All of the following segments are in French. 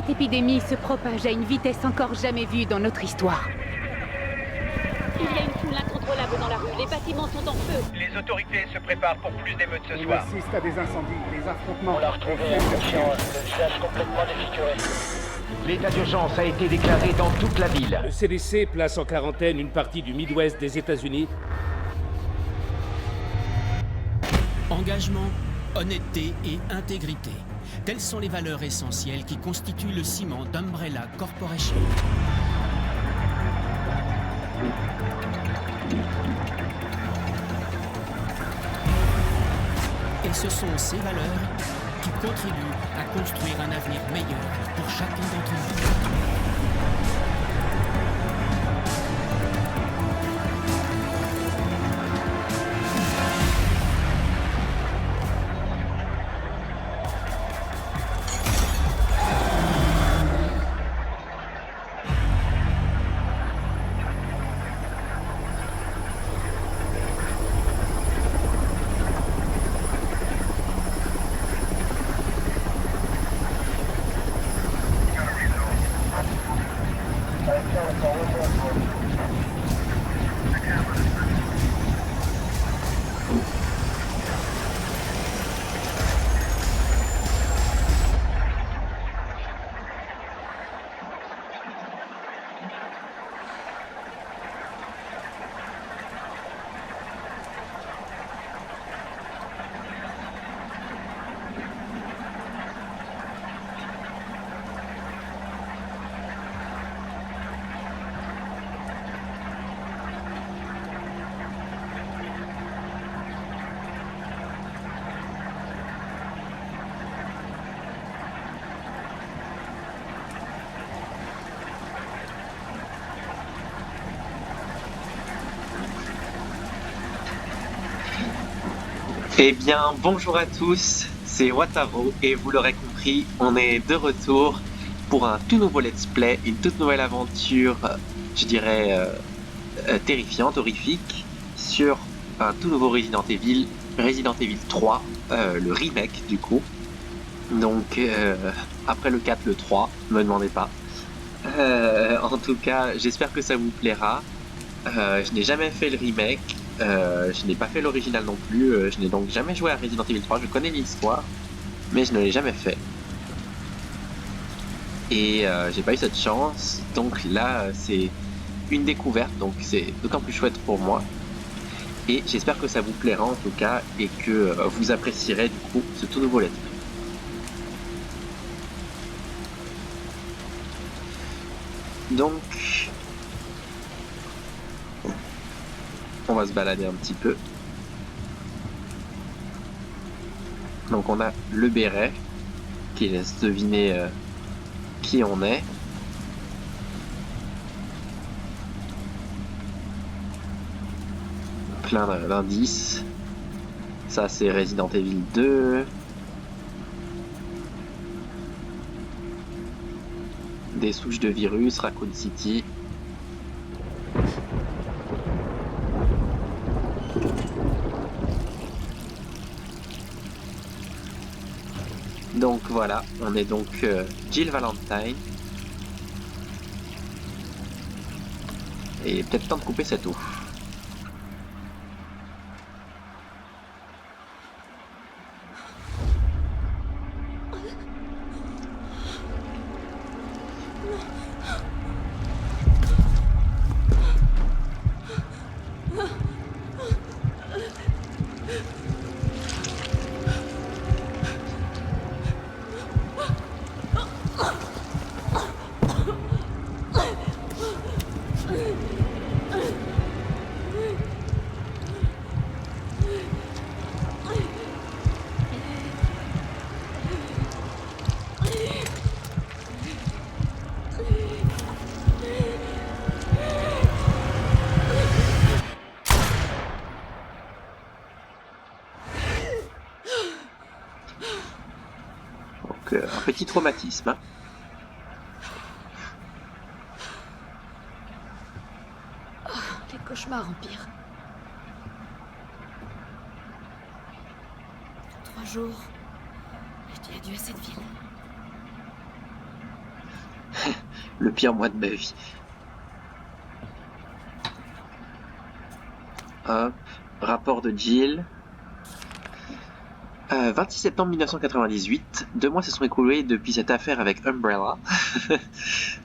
Cette épidémie se propage à une vitesse encore jamais vue dans notre histoire. Il y a une foule incontrôlable dans la rue. Les bâtiments sont en feu. Les autorités se préparent pour plus d'émeutes ce On soir. assiste à des incendies, des affrontements. On l'a retrouvé inconscient, le visage complètement défiguré. L'état d'urgence a été déclaré dans toute la ville. Le CDC place en quarantaine une partie du Midwest des États-Unis. Engagement, honnêteté et intégrité. Telles sont les valeurs essentielles qui constituent le ciment d'Umbrella Corporation. Et ce sont ces valeurs qui contribuent à construire un avenir meilleur pour chacun d'entre nous. Eh bien, bonjour à tous, c'est Wataru et vous l'aurez compris, on est de retour pour un tout nouveau let's play, une toute nouvelle aventure, je dirais terrifiante, horrifique, sur un tout nouveau Resident Evil 3, le remake du coup. Donc, après le 4, le 3, me demandez pas. En tout cas, j'espère que ça vous plaira. Je n'ai jamais fait le remake. Je n'ai pas fait l'original non plus, je n'ai donc jamais joué à Resident Evil 3, je connais l'histoire, mais je ne l'ai jamais fait. Et j'ai pas eu cette chance, donc là c'est une découverte, donc c'est d'autant plus chouette pour moi. Et j'espère que ça vous plaira en tout cas, et que vous apprécierez du coup ce tout nouveau let's play. Donc... on va se balader un petit peu. Donc on a le béret qui laisse deviner qui on est. Plein d'indices. Ça c'est Resident Evil 2. Des souches de virus, Raccoon City. Donc voilà, on est donc Jill Valentine. Et peut-être temps de couper cette eau. Un petit traumatisme. Hein. Oh, les cauchemars empirent. 3 jours, je dis adieu à cette ville. Le pire mois de ma vie. Hop, rapport de Jill. 26 septembre 1998, 2 mois se sont écoulés depuis cette affaire avec Umbrella.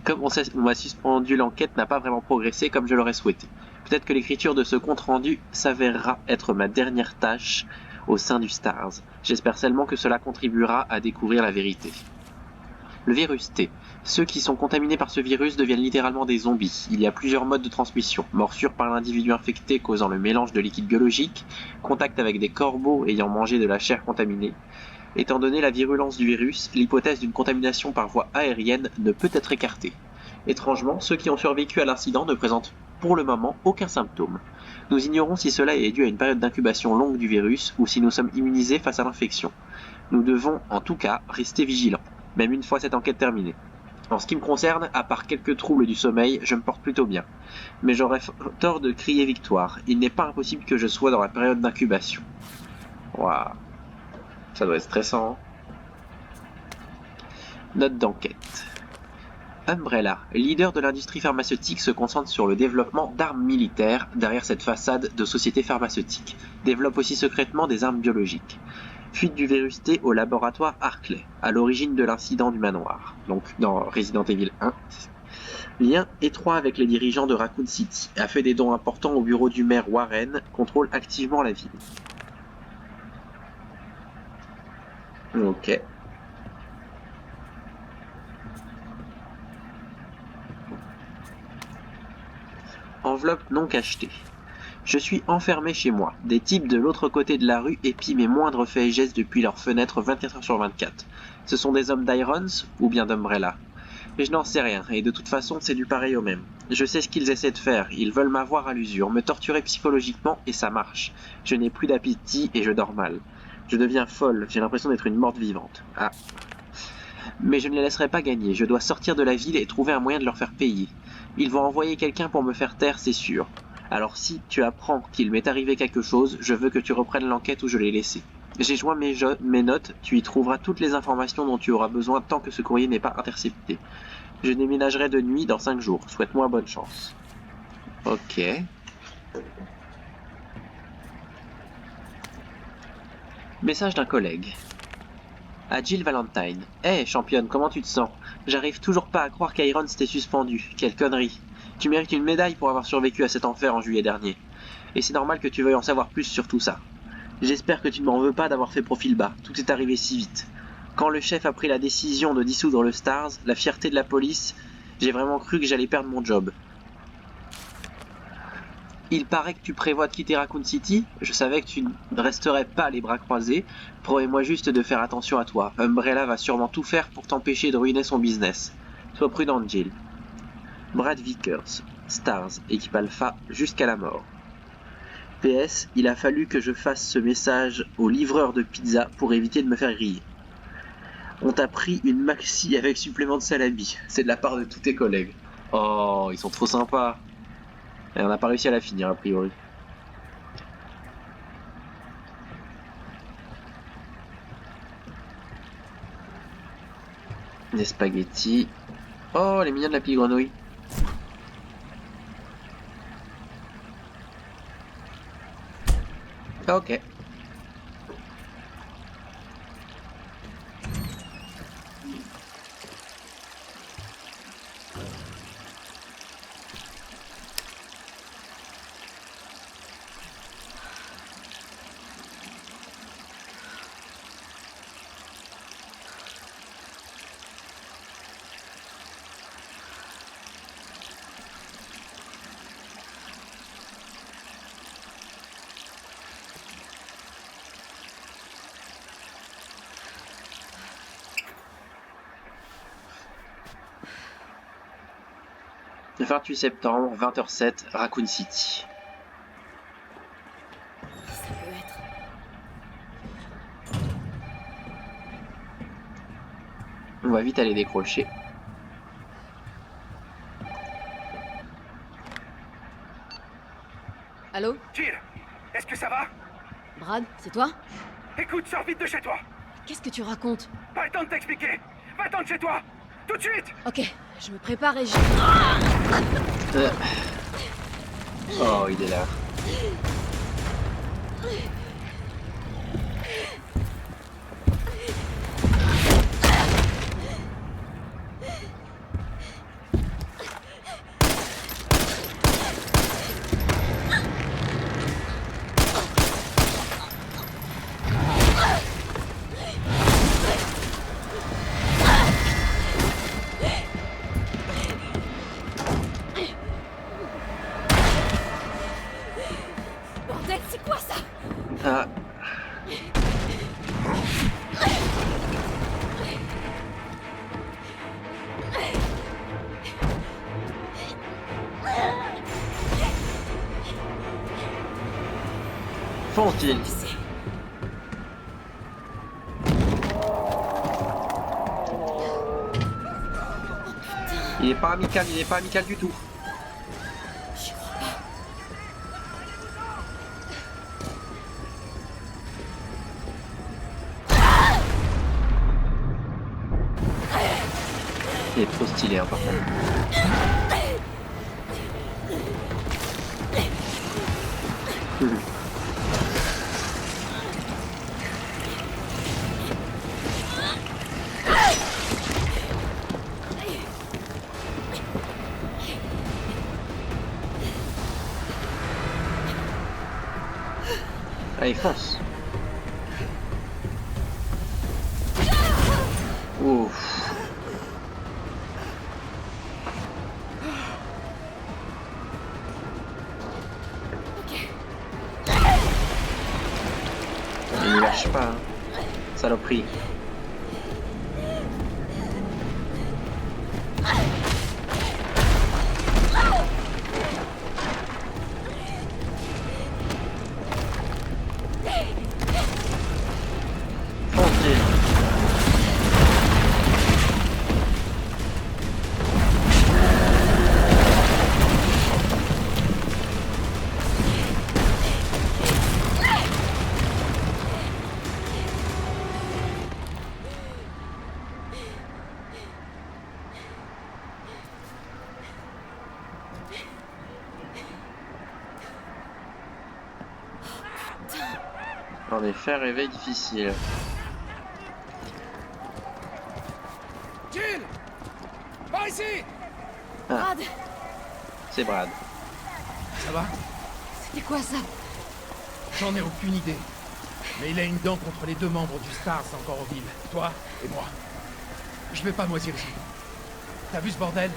Comme on m'a suspendu, l'enquête n'a pas vraiment progressé comme je l'aurais souhaité. Peut-être que l'écriture de ce compte-rendu s'avérera être ma dernière tâche au sein du Stars. J'espère seulement que cela contribuera à découvrir la vérité. Le virus T. Ceux qui sont contaminés par ce virus deviennent littéralement des zombies. Il y a plusieurs modes de transmission. Morsure par l'individu infecté causant le mélange de liquide biologique, contact avec des corbeaux ayant mangé de la chair contaminée. Étant donné la virulence du virus, l'hypothèse d'une contamination par voie aérienne ne peut être écartée. Étrangement, ceux qui ont survécu à l'incident ne présentent pour le moment aucun symptôme. Nous ignorons si cela est dû à une période d'incubation longue du virus ou si nous sommes immunisés face à l'infection. Nous devons en tout cas rester vigilants, même une fois cette enquête terminée. En ce qui me concerne, à part quelques troubles du sommeil, je me porte plutôt bien. Mais j'aurais tort de crier victoire. Il n'est pas impossible que je sois dans la période d'incubation. Waouh. Ça doit être stressant. Hein. Note d'enquête. Umbrella, leader de l'industrie pharmaceutique, se concentre sur le développement d'armes militaires derrière cette façade de société pharmaceutique. Développe aussi secrètement des armes biologiques. Fuite du virus T au laboratoire Harkley, à l'origine de l'incident du manoir, donc dans Resident Evil 1. Lien étroit avec les dirigeants de Raccoon City, a fait des dons importants au bureau du maire Warren, contrôle activement la ville. Ok. Enveloppe non cachetée. Je suis enfermé chez moi. Des types de l'autre côté de la rue épient mes moindres faits et gestes depuis leurs fenêtres 24 heures sur 24. Ce sont des hommes d'Irons ou bien d'Umbrella. Mais je n'en sais rien, et de toute façon c'est du pareil au même. Je sais ce qu'ils essaient de faire, ils veulent m'avoir à l'usure, me torturer psychologiquement, et ça marche. Je n'ai plus d'appétit et je dors mal. Je deviens folle, j'ai l'impression d'être une morte vivante. Ah. Mais je ne les laisserai pas gagner, je dois sortir de la ville et trouver un moyen de leur faire payer. Ils vont envoyer quelqu'un pour me faire taire, c'est sûr. Alors si tu apprends qu'il m'est arrivé quelque chose, je veux que tu reprennes l'enquête où je l'ai laissée. J'ai joint mes notes, tu y trouveras toutes les informations dont tu auras besoin tant que ce courrier n'est pas intercepté. Je déménagerai de nuit dans 5 jours, souhaite-moi bonne chance. Ok. Message d'un collègue. À Jill Valentine. Hey, championne, comment tu te sens? J'arrive toujours pas à croire qu'Irons t'ait suspendu. Quelle connerie. Tu mérites une médaille pour avoir survécu à cet enfer en juillet dernier. Et c'est normal que tu veuilles en savoir plus sur tout ça. J'espère que tu ne m'en veux pas d'avoir fait profil bas. Tout est arrivé si vite. Quand le chef a pris la décision de dissoudre le Stars, la fierté de la police, j'ai vraiment cru que j'allais perdre mon job. Il paraît que tu prévois de quitter Raccoon City. Je savais que tu ne resterais pas les bras croisés. Promets-moi juste de faire attention à toi. Umbrella va sûrement tout faire pour t'empêcher de ruiner son business. Sois prudente, Jill. Brad Vickers, Stars, équipe Alpha, jusqu'à la mort. PS, il a fallu que je fasse ce message au livreur de pizza pour éviter de me faire griller. On t'a pris une maxi avec supplément de salami. C'est de la part de tous tes collègues. Oh, ils sont trop sympas. Et on n'a pas réussi à la finir, a priori. Des spaghettis. Oh, elle est mignonne la petite grenouille. Ok. Le 28 septembre, 20h07, Raccoon City. Ça peut être. On va vite aller décrocher. Allô? Jill, est-ce que ça va? Brad, c'est toi? Écoute, sors vite de chez toi. Qu'est-ce que tu racontes? Pas le temps de t'expliquer. Va-t'en de chez toi. Tout de suite! Ok, je me prépare et Oh, il est là. Bordel, c'est quoi ça? Ah. Font-ils? Il est pas amical, il est pas amical du tout. J'y crois pas. Il est trop stylé, hein, par contre. Allez, fonce. Ouf. Il ne lâche pas, hein. Saloperie. Font-ils? En effet, réveil difficile. Jill! Par ici! Brad, C'est Brad. Ça va? c'était quoi ça? J'en ai aucune idée. Mais il a une dent contre les deux membres du Stars encore en ville. Toi et moi. Je vais pas moisir ici. T'as vu ce bordel?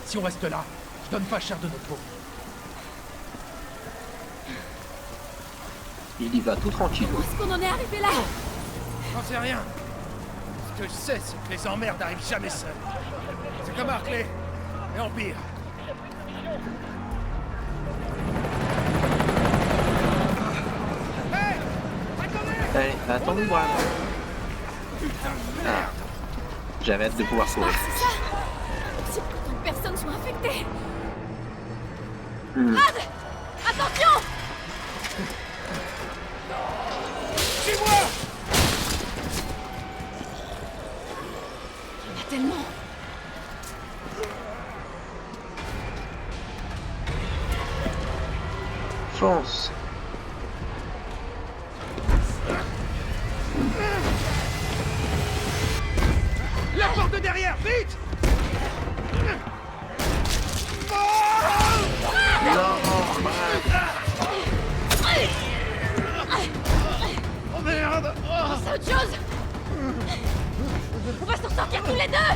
Si on reste là, je donne pas cher de notre peau. Il y va tout tranquille. Comment est-ce qu'on en est arrivé là? J'en sais rien. Ce que je sais, c'est que les emmerdes n'arrivent jamais seuls. C'est comme Hartley, mais en pire. Hey! Attendez! Allez, attends-nous, Brad. Ah. J'avais hâte de pouvoir courir. C'est ça? C'est que tant de personnes sont infectées. Hmm. Brad! Attention! Suis-moi! Il y en a tellement. Fonce. La porte de derrière, vite! Oh merde! C'est autre chose. On va s'en sortir tous les deux.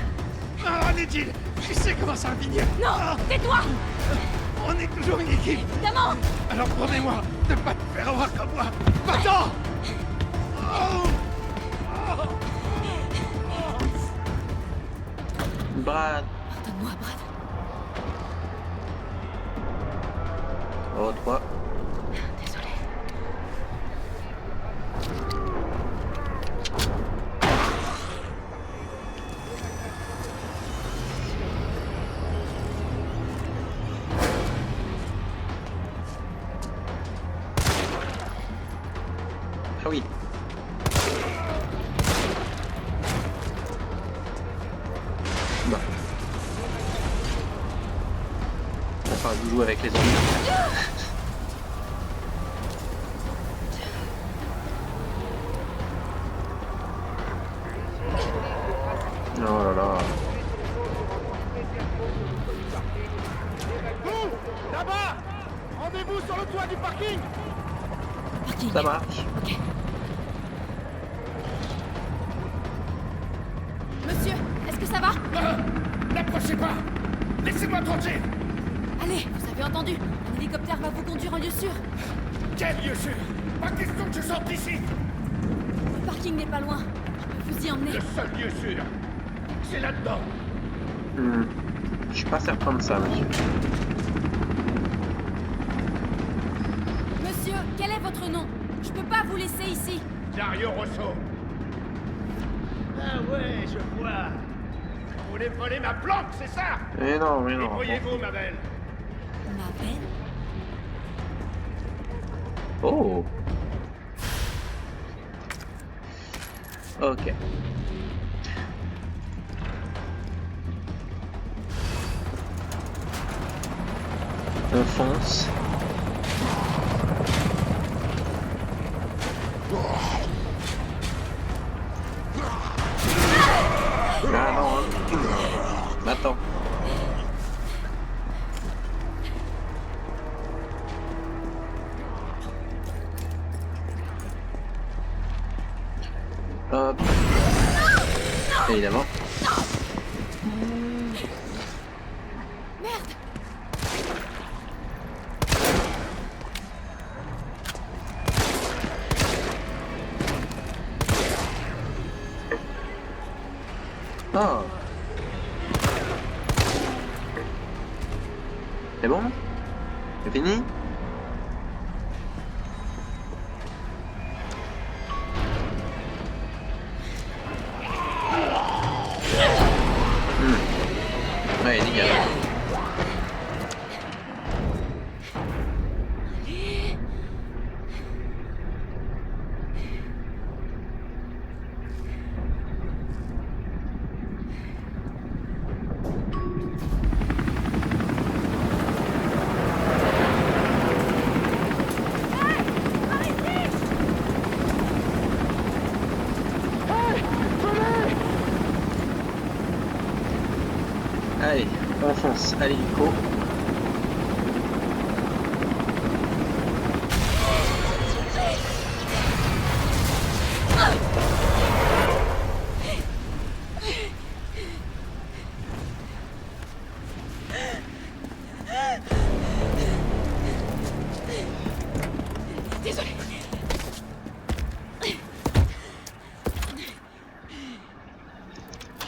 Ah, allez, Jill! Je sais comment ça va finir! Non, tais-toi. On est toujours une équipe! Évidemment. Alors promets-moi de pas te faire avoir comme moi! Va-t'en! Brad. Pardonne-moi, Brad. Oh, toi. Désolé. Ah oui. Bah. vous jouez avec les zombies. Oh là là. Vous, là-bas, rendez-vous sur le toit du parking. Parking. Ça marche. Ok. Monsieur, est-ce que ça va? N'approchez pas. Laissez-moi tranquille. Allez, vous avez entendu. Un hélicoptère va vous conduire en lieu sûr. Quel lieu sûr? Pas question que je sorte d'ici. Le parking n'est pas loin. Je peux vous y emmener. Le seul lieu sûr, c'est là-dedans. Je suis pas certain de ça, monsieur. Monsieur, quel est votre nom? Je peux pas vous laisser ici. Dario Rosso. Ah ouais, je vois. Vous voulez voler ma planque, c'est ça? Mais non, mais non. Débrouillez-vous, ma belle. Ma belle? Oh. Ok. On fonce. Ah non, hein. Attends. Hop. Évidemment. Merde! Ah. C'est bon? C'est fini? Ouais, dégage. Allez, on fonce à l'hélico. Désolé.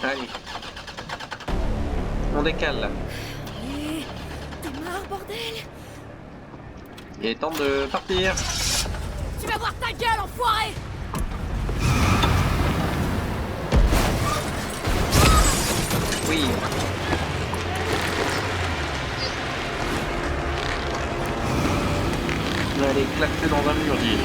Allez. On décale là. Allez, démarre, bordel! Il est temps de partir. Tu vas voir ta gueule, enfoiré! Oui. On va aller claquer dans un mur, dis.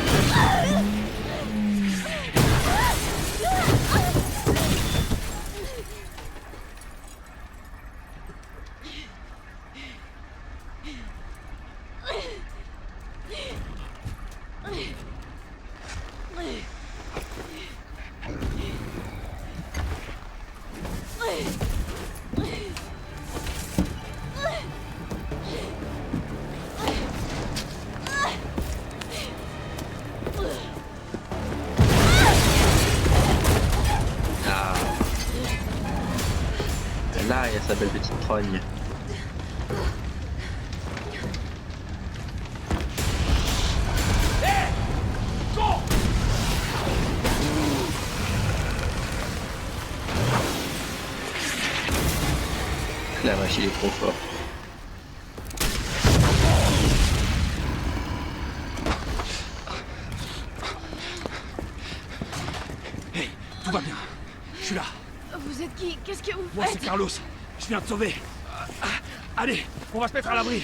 Là, il y a sa belle petite trogne. La vache, il est trop fort. Hey, tout va bien. Je suis là. Vous êtes qui? Qu'est-ce que vous Moi, c'est faites? Carlos. Je viens te sauver. Allez, on va se mettre à l'abri.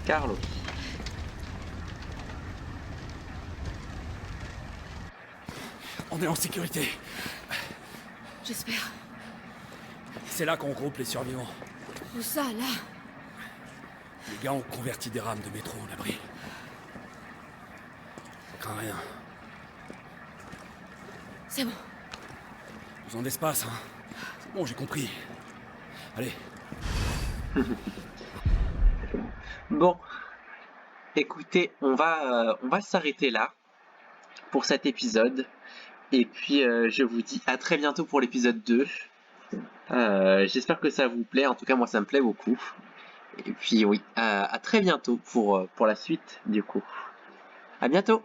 Carlos. On est en sécurité. J'espère. C'est là qu'on regroupe les survivants. Où ça, là? Les gars ont converti des rames de métro en abri. On craint rien. C'est bon. Besoin d'espace, hein. C'est bon, j'ai compris. Allez. Bon, écoutez, on va s'arrêter là pour cet épisode. Et puis, je vous dis à très bientôt pour l'épisode 2. J'espère que ça vous plaît. En tout cas, moi, ça me plaît beaucoup. Et puis, oui, à très bientôt pour la suite, du coup. À bientôt!